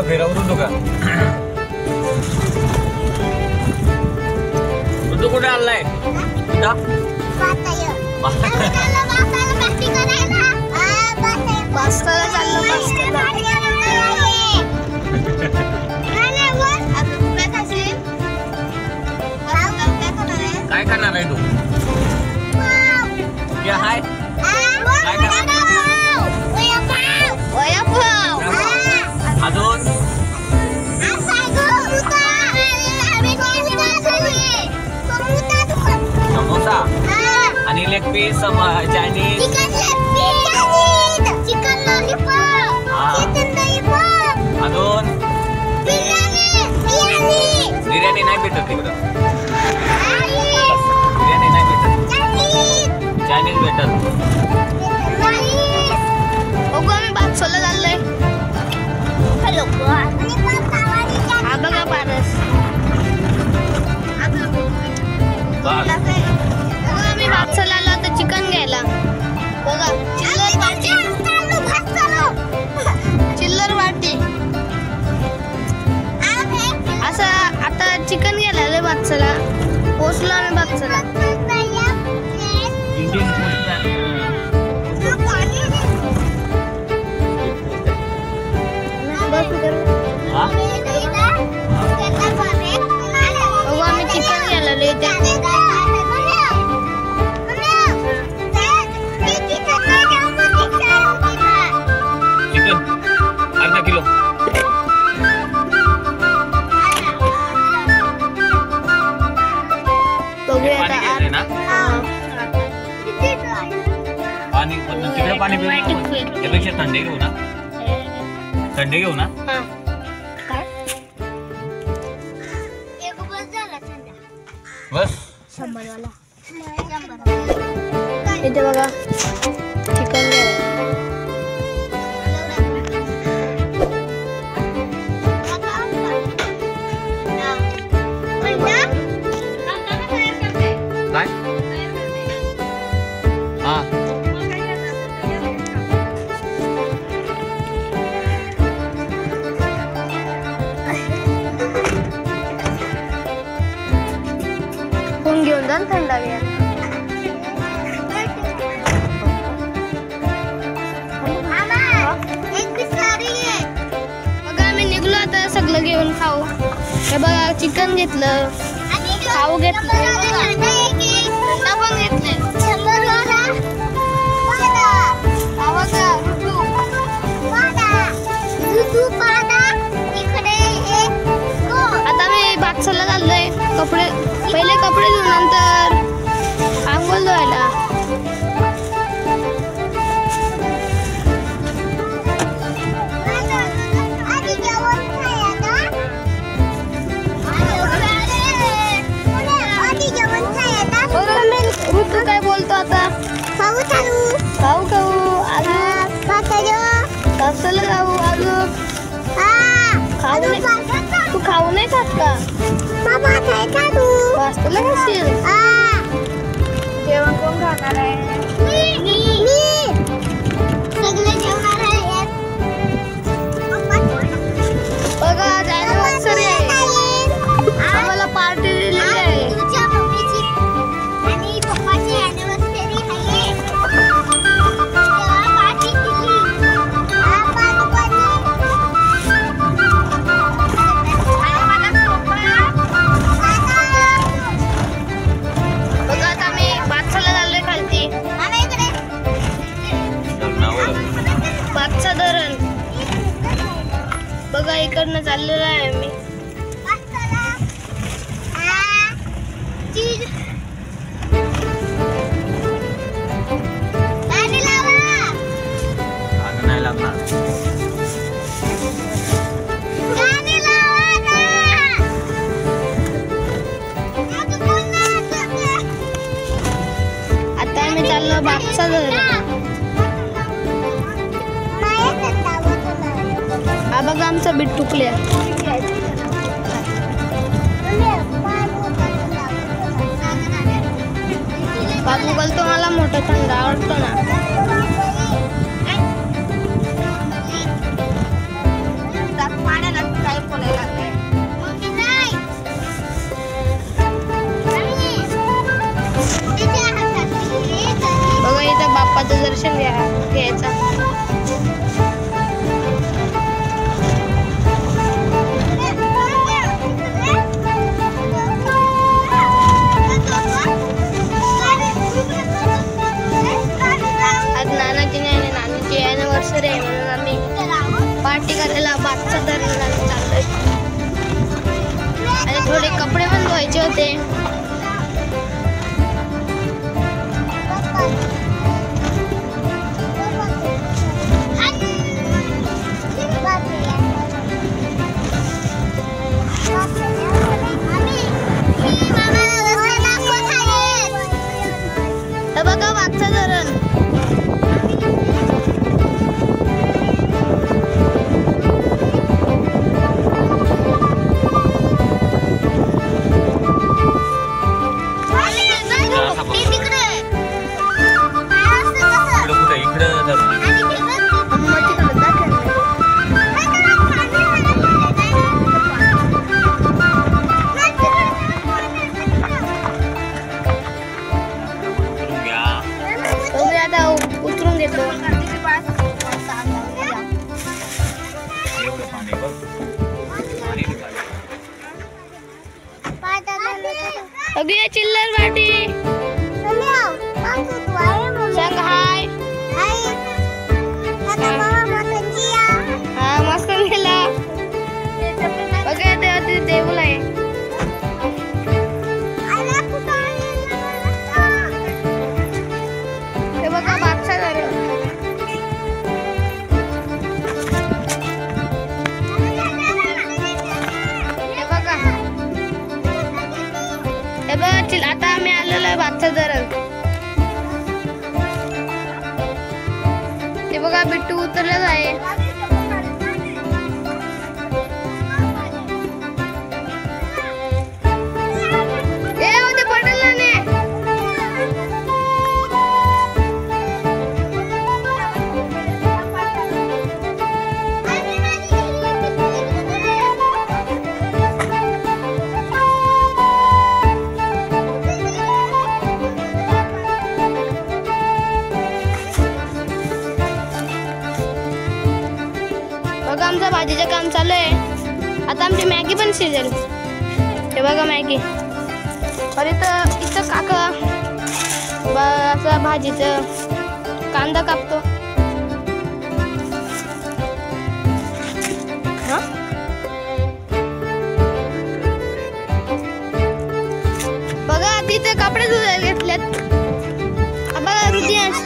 फेरा ऋतू का ऋतू कुठे आलाय काय करणार आहे तू हाय अजून समोसा आणि लेग पीस चायनीज अजून बिर्याणी नाही भेटत तिकडं बिर्याणी नाही भेटत चायनीज भेटत आम्ही बादशाहला चाललोय हा बघा पारस आम्ही बादशाहला आलो आता चिकन घ्यायला बघा चिल्लर वाटी असं आता चिकन घ्यायला आलोय बादशाहला पोचलो आम्ही बादशाहला आम्ही चिकन घ्यायला आलोय चिकन अर्धा किलो पाणी तिकडे पाणी त्यापेक्षा थंडी घेऊ ना थंडी घेऊ ना बस इथे बघा चिकन काय हा फोन घेऊन जा थंडा घ्या बघा आम्ही निघलो आता सगळं घेऊन खाऊ हे बघा चिकन घेतलं खाऊ घेतलं थंडा पण घेतले आता मी बादशाहला चाललोय कपडे पहिले कपडे धुवून नंतर आंघोळ धुवायला ऋतू काय बोलतो आता खाऊ खाऊ अजून खाऊ अजून तू खाऊ नाही खात का वाचतला खाशील जेवण कोण खाणार आहे बघा आज ॲनिव्हर्सरी आहे आम्हाला पार्टी दिलेली आहे बघा इकडनं चाललेलं आहे मी नाही लागणार आता आम्ही चाललो बादशाह घरी हा बघा आमचा बिट्टुकल्या बाबू बोलतो मला मोठा थंड आवडतो ना पाण्याला देवाचं दर्शन घ्यायचं. आज नानाची आणि नानीची अॅनिव्हर्सरी आहे म्हणून आम्ही पार्टी करायला बादचा धरणाला चाललोय. आणि थोडे कपडे पण धुवायचे होते. बघा वागचा धरण. उतरून घेतो. अगदी चिल्लर पार्टी सांग हाय. हा मस्त गेला. बघा ते देऊळ आहे. हे बघा बादशाह धरण. आता आम्ही आलेलो आहे बादशाह धरण. ते बघा बिट्टू उतरलेच आहे. ते पटेल ना. बघा आमचं भाजीचं काम चालू आहे. आता आमची मॅगी पण शिजेल. हे बघा मॅगी. और इथं काका असं भाजीचं कांदा कापतो. बघा तिथे कपडे धुवायला घेतलेत. बघा रुदियांश.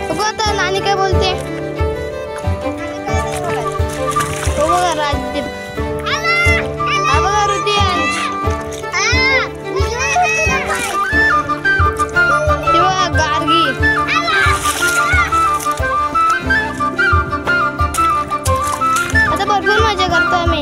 बघा आता नानी काय बोलते. राजदीप. हा बघा रुदियांश. तेव्हा गार्गी. आता भरपूर मजा करतो आम्ही.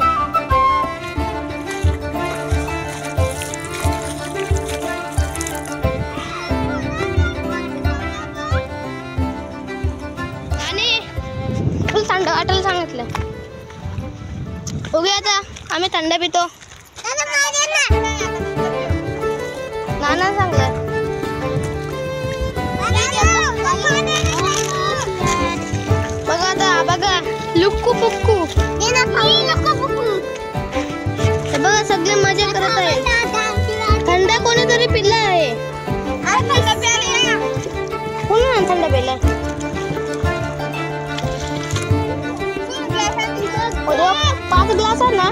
आणि फुल थंड वाटायला सांगितलं. बघूया आता आम्ही थंड पितो. नाना सांगलं. बघा आता बघा लुक्कू पुक्कू. बघा सगळे मजा करत आहे. थंड कोणीतरी पिल्ला आहे. कोण थंड पिल्ला. पाच ग्लास आहे ना.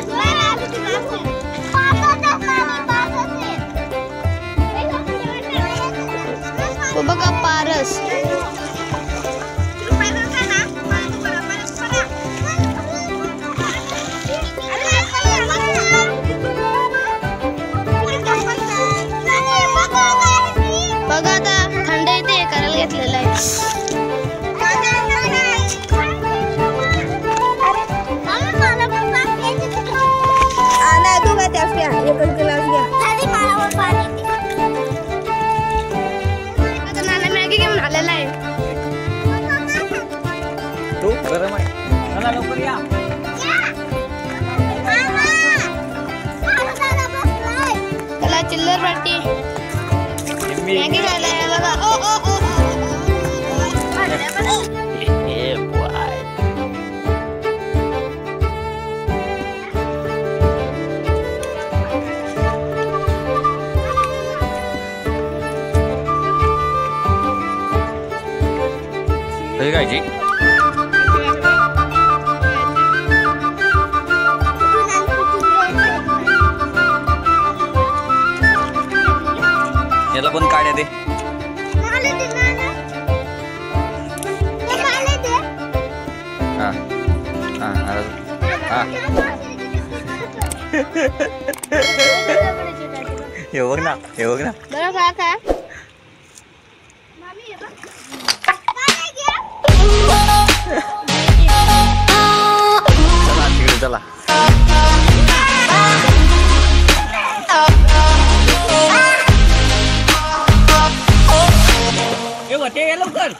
बघा पारस. बघा आता थंड येते करायला घेतलेलं आहे. आता नाना मॅगी घेऊन आलेला आहे. तू गरम आहे. चला लवकर या. चला चिल्लर पार्टी. मॅगी खायला बघा. कशी खायची? याला पण काढ्या दे. हा हा हा. हे बघ ना, हे बघ ना. बरं खा खा. चला तिकडे चला. ए वटे ये लवकर.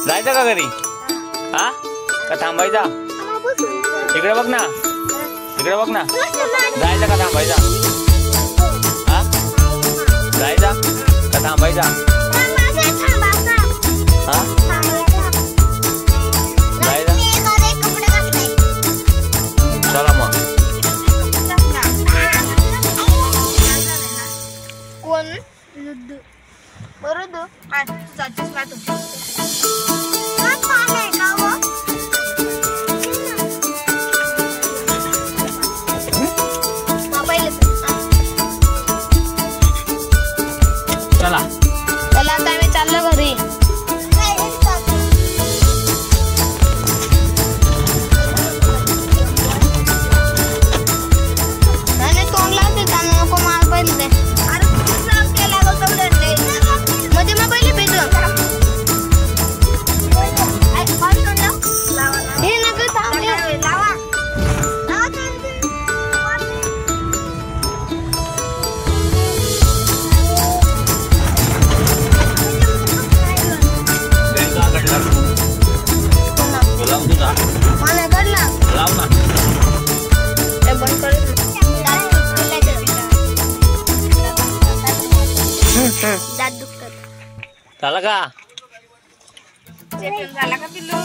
जायचं का घरी? हा का थांबायचा? इकडे बघ ना, इकडे बघ ना. जायचं का थांबायचा? हा जायचा का थांबायचा? हा जायचा. चला मग. कोण लुड्डू बरोबर. चला झाला का जेवण झाला का पिल्लू?